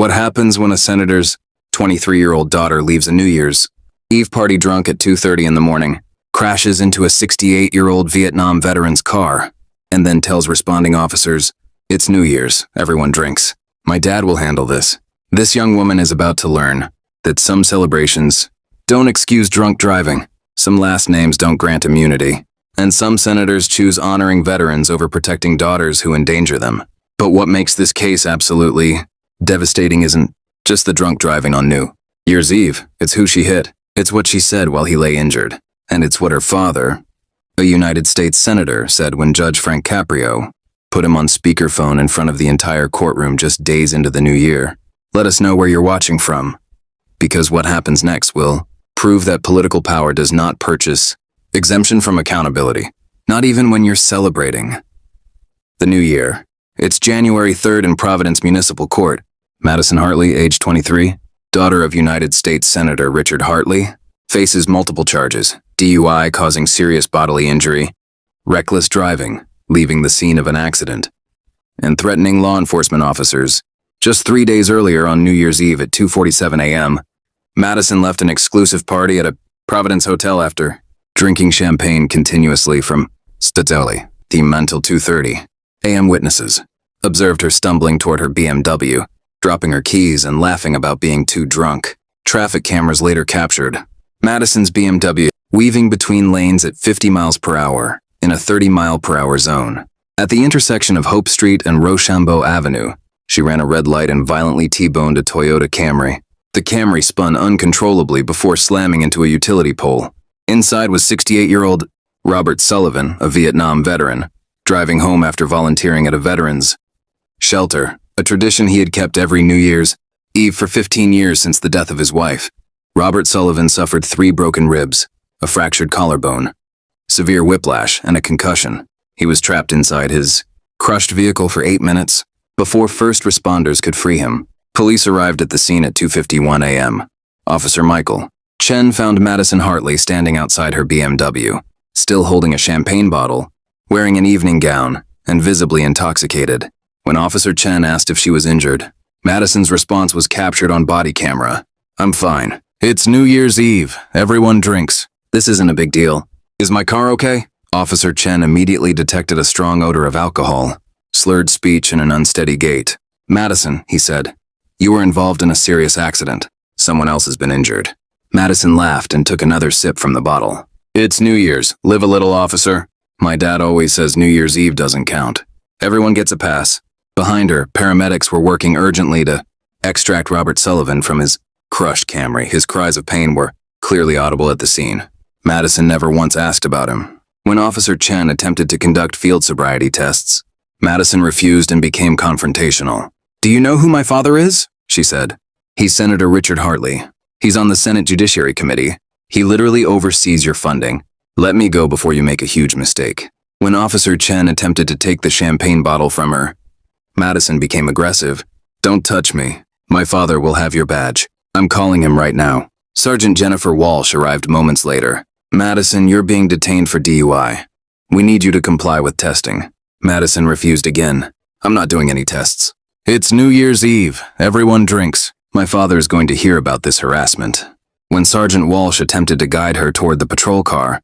What happens when a senator's 23-year-old daughter leaves a New Year's Eve party drunk at 2:30 in the morning, crashes into a 68-year-old Vietnam veteran's car, and then tells responding officers, "It's New Year's, everyone drinks. My dad will handle this." This young woman is about to learn that some celebrations don't excuse drunk driving, some last names don't grant immunity, and some senators choose honoring veterans over protecting daughters who endanger them. But what makes this case absolutely devastating isn't just the drunk driving on New Year's Eve. It's who she hit. It's what she said while he lay injured. And it's what her father, a United States senator, said when Judge Frank Caprio put him on speakerphone in front of the entire courtroom just days into the new year. Let us know where you're watching from, because what happens next will prove that political power does not purchase exemption from accountability, not even when you're celebrating the new year. It's January 3rd in Providence Municipal Court. Madison Hartley, age 23, daughter of United States Senator Richard Hartley, faces multiple charges: DUI causing serious bodily injury, reckless driving, leaving the scene of an accident, and threatening law enforcement officers. Just 3 days earlier on New Year's Eve at 2:47 a.m., Madison left an exclusive party at a Providence hotel after drinking champagne continuously from Statelli. The until 2:30 a.m. witnesses observed her stumbling toward her BMW, dropping her keys and laughing about being too drunk. Traffic cameras later captured Madison's BMW weaving between lanes at 50 miles per hour in a 30-mile-per-hour zone. At the intersection of Hope Street and Rochambeau Avenue, she ran a red light and violently T-boned a Toyota Camry. The Camry spun uncontrollably before slamming into a utility pole. Inside was 68-year-old Robert Sullivan, a Vietnam veteran, driving home after volunteering at a veterans shelter, a tradition he had kept every New Year's Eve for 15 years since the death of his wife. Robert Sullivan suffered 3 broken ribs, a fractured collarbone, severe whiplash, and a concussion. He was trapped inside his crushed vehicle for 8 minutes before first responders could free him. Police arrived at the scene at 2:51 a.m. Officer Michael Chen found Madison Hartley standing outside her BMW, still holding a champagne bottle, wearing an evening gown, and visibly intoxicated. When Officer Chen asked if she was injured, Madison's response was captured on body camera. "I'm fine. It's New Year's Eve. Everyone drinks. This isn't a big deal. Is my car okay?" Officer Chen immediately detected a strong odor of alcohol, slurred speech, and an unsteady gait. "Madison," he said, "you were involved in a serious accident. Someone else has been injured." Madison laughed and took another sip from the bottle. "It's New Year's. Live a little, officer. My dad always says New Year's Eve doesn't count. Everyone gets a pass." Behind her, paramedics were working urgently to extract Robert Sullivan from his crushed Camry. His cries of pain were clearly audible at the scene. Madison never once asked about him. When Officer Chen attempted to conduct field sobriety tests, Madison refused and became confrontational. "Do you know who my father is?" she said. "He's Senator Richard Hartley. He's on the Senate Judiciary Committee. He literally oversees your funding. Let me go before you make a huge mistake." When Officer Chen attempted to take the champagne bottle from her, Madison became aggressive. "Don't touch me. My father will have your badge. I'm calling him right now." Sergeant Jennifer Walsh arrived moments later. "Madison, you're being detained for DUI. We need you to comply with testing." Madison refused again. "I'm not doing any tests. It's New Year's Eve. Everyone drinks. My father is going to hear about this harassment." When Sergeant Walsh attempted to guide her toward the patrol car,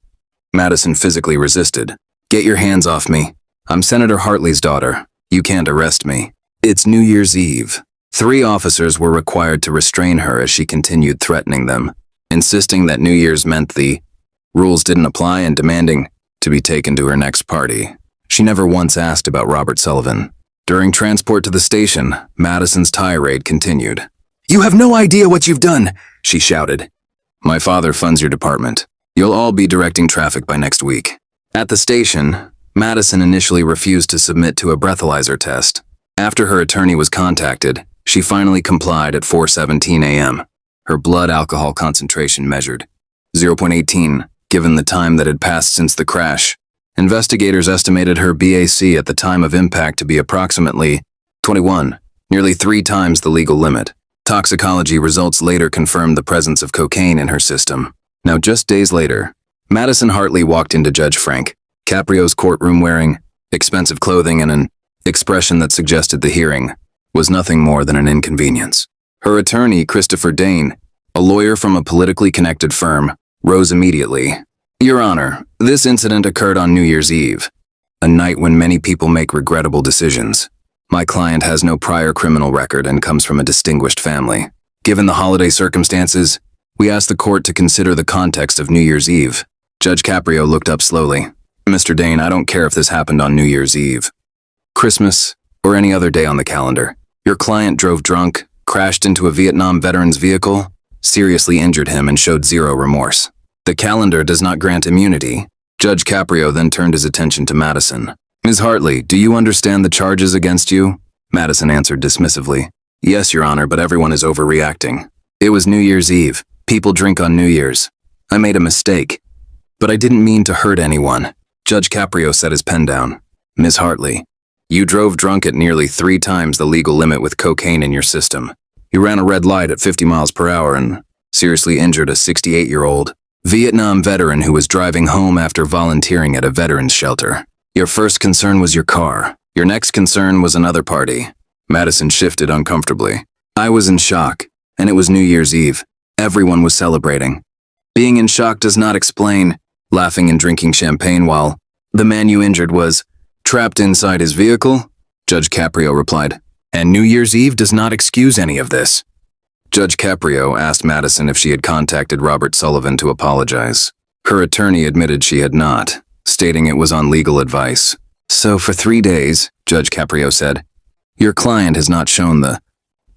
Madison physically resisted. "Get your hands off me. I'm Senator Hartley's daughter. You can't arrest me. It's New Year's Eve." 3 officers were required to restrain her as she continued threatening them, insisting that New Year's meant the rules didn't apply and demanding to be taken to her next party. She never once asked about Robert Sullivan. During transport to the station, Madison's tirade continued. "You have no idea what you've done," she shouted. "My father funds your department. You'll all be directing traffic by next week." At the station, Madison initially refused to submit to a breathalyzer test. After her attorney was contacted, she finally complied at 4:17 a.m. Her blood alcohol concentration measured 0.18, given the time that had passed since the crash. Investigators estimated her BAC at the time of impact to be approximately 21, nearly 3 times the legal limit. Toxicology results later confirmed the presence of cocaine in her system. Now, just days later, Madison Hartley walked into Judge Frank Caprio's courtroom wearing expensive clothing and an expression that suggested the hearing was nothing more than an inconvenience. Her attorney, Christopher Dane, a lawyer from a politically connected firm, rose immediately. Your Honor, this incident occurred on New Year's Eve, a night when many people make regrettable decisions. My client has no prior criminal record and comes from a distinguished family. Given the holiday circumstances, we ask the court to consider the context of New Year's Eve. Judge Caprio looked up slowly. Mr. Dane, I don't care if this happened on New Year's Eve, Christmas, or any other day on the calendar. Your client drove drunk, crashed into a Vietnam veteran's vehicle, seriously injured him, and showed zero remorse. The calendar does not grant immunity. Judge Caprio then turned his attention to Madison. Ms. Hartley, do you understand the charges against you? Madison answered dismissively. Yes, Your Honor, but everyone is overreacting. It was New Year's Eve. People drink on New Year's. I made a mistake, but I didn't mean to hurt anyone. Judge Caprio set his pen down. Ms. Hartley, you drove drunk at nearly 3 times the legal limit with cocaine in your system. You ran a red light at 50 miles per hour and seriously injured a 68-year-old Vietnam veteran who was driving home after volunteering at a veterans shelter. Your first concern was your car. Your next concern was another party. Madison shifted uncomfortably. I was in shock, and it was New Year's Eve. Everyone was celebrating. Being in shock does not explain laughing and drinking champagne while the man you injured was trapped inside his vehicle, Judge Caprio replied. And New Year's Eve does not excuse any of this. Judge Caprio asked Madison if she had contacted Robert Sullivan to apologize. Her attorney admitted she had not, stating it was on legal advice. So for 3 days, Judge Caprio said, your client has not shown the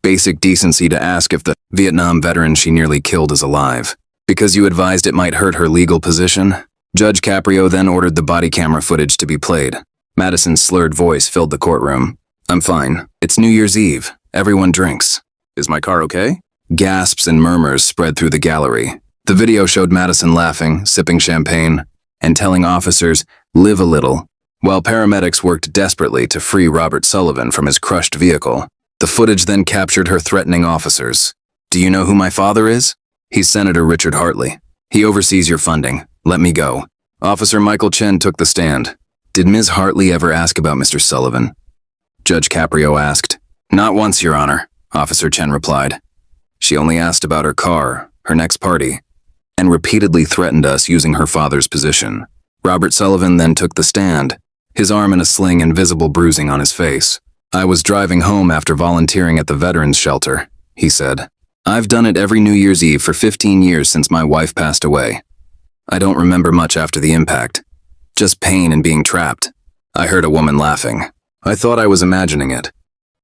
basic decency to ask if the Vietnam veteran she nearly killed is alive. Because you advised it might hurt her legal position? Judge Caprio then ordered the body camera footage to be played. Madison's slurred voice filled the courtroom. I'm fine. It's New Year's Eve. Everyone drinks. Is my car okay? Gasps and murmurs spread through the gallery. The video showed Madison laughing, sipping champagne, and telling officers, live a little, while paramedics worked desperately to free Robert Sullivan from his crushed vehicle. The footage then captured her threatening officers. Do you know who my father is? He's Senator Richard Hartley. He oversees your funding. Let me go. Officer Michael Chen took the stand. Did Ms. Hartley ever ask about Mr. Sullivan? Judge Caprio asked. Not once, Your Honor, Officer Chen replied. She only asked about her car, her next party, and repeatedly threatened us using her father's position. Robert Sullivan then took the stand, his arm in a sling and visible bruising on his face. I was driving home after volunteering at the veterans shelter, he said. I've done it every New Year's Eve for 15 years since my wife passed away. I don't remember much after the impact. Just pain and being trapped. I heard a woman laughing. I thought I was imagining it.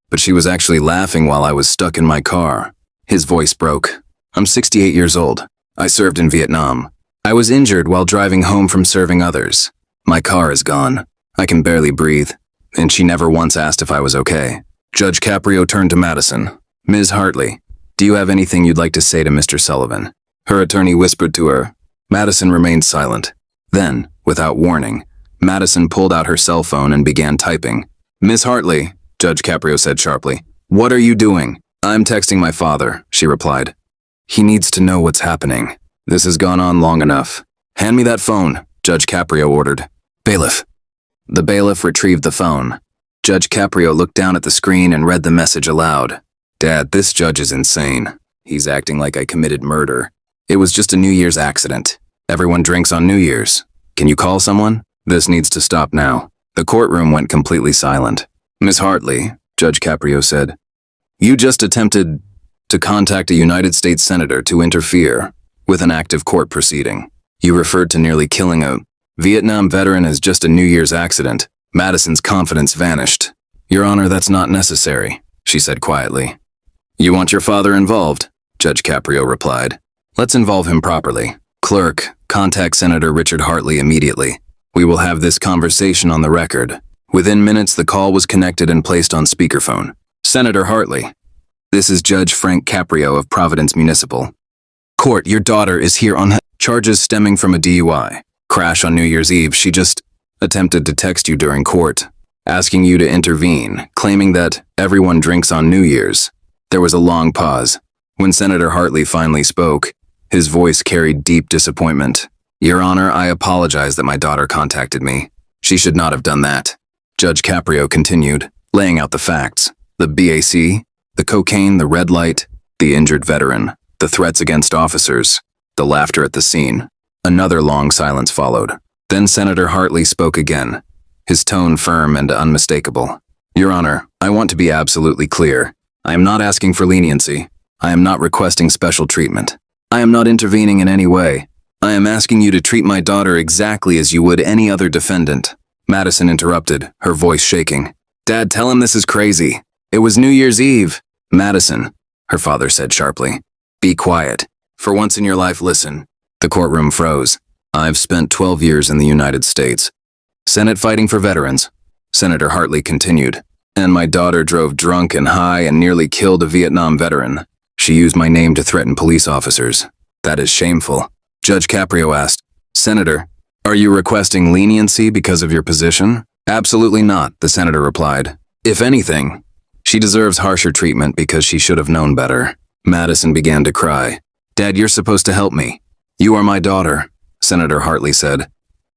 But she was actually laughing while I was stuck in my car. His voice broke. I'm 68 years old. I served in Vietnam. I was injured while driving home from serving others. My car is gone. I can barely breathe. And she never once asked if I was okay. Judge Caprio turned to Madison. Ms. Hartley, do you have anything you'd like to say to Mr. Sullivan? Her attorney whispered to her. Madison remained silent. Then, without warning, Madison pulled out her cell phone and began typing. Ms. Hartley, Judge Caprio said sharply, what are you doing? I'm texting my father, she replied. He needs to know what's happening. This has gone on long enough. Hand me that phone, Judge Caprio ordered. Bailiff. The bailiff retrieved the phone. Judge Caprio looked down at the screen and read the message aloud. Dad, this judge is insane. He's acting like I committed murder. It was just a New Year's accident. Everyone drinks on New Year's. Can you call someone? This needs to stop now. The courtroom went completely silent. Ms. Hartley, Judge Caprio said, you just attempted to contact a United States Senator to interfere with an active court proceeding. You referred to nearly killing a Vietnam veteran as just a New Year's accident. Madison's confidence vanished. Your Honor, that's not necessary, she said quietly. You want your father involved? Judge Caprio replied. Let's involve him properly. Clerk, contact Senator Richard Hartley immediately. We will have this conversation on the record. Within minutes, the call was connected and placed on speakerphone. Senator Hartley, this is Judge Frank Caprio of Providence Municipal. Court, your daughter is here on charges stemming from a DUI. Crash on New Year's Eve. She just attempted to text you during court, asking you to intervene, claiming that everyone drinks on New Year's. There was a long pause. When Senator Hartley finally spoke, his voice carried deep disappointment. Your Honor, I apologize that my daughter contacted me. She should not have done that. Judge Caprio continued, laying out the facts. The BAC, the cocaine, the red light, the injured veteran, the threats against officers, the laughter at the scene. Another long silence followed. Then Senator Hartley spoke again, his tone firm and unmistakable. Your Honor, I want to be absolutely clear. I am not asking for leniency. I am not requesting special treatment. I am not intervening in any way. I am asking you to treat my daughter exactly as you would any other defendant. Madison interrupted, her voice shaking. Dad, tell him this is crazy. It was New Year's Eve. Madison, her father said sharply. Be quiet. For once in your life, listen. The courtroom froze. I've spent 12 years in the United States. Senate fighting for veterans. Senator Hartley continued. And my daughter drove drunk and high and nearly killed a Vietnam veteran. She used my name to threaten police officers. That is shameful. Judge Caprio asked, Senator, are you requesting leniency because of your position? Absolutely not, the senator replied. If anything, she deserves harsher treatment because she should have known better. Madison began to cry. Dad, you're supposed to help me. You are my daughter, Senator Hartley said.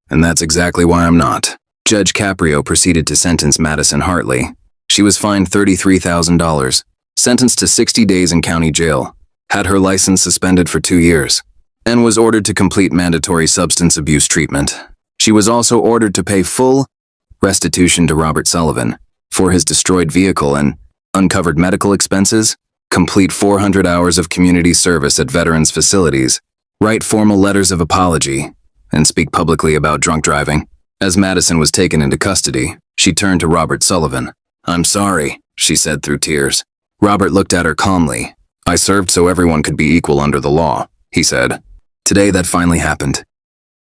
And that's exactly why I'm not. Judge Caprio proceeded to sentence Madison Hartley. She was fined $33,000, sentenced to 60 days in county jail, had her license suspended for 2 years, and was ordered to complete mandatory substance abuse treatment. She was also ordered to pay full restitution to Robert Sullivan for his destroyed vehicle and uncovered medical expenses, complete 400 hours of community service at veterans' facilities, write formal letters of apology, and speak publicly about drunk driving. As Madison was taken into custody, she turned to Robert Sullivan. I'm sorry, she said through tears. Robert looked at her calmly. I served so everyone could be equal under the law, he said. Today that finally happened.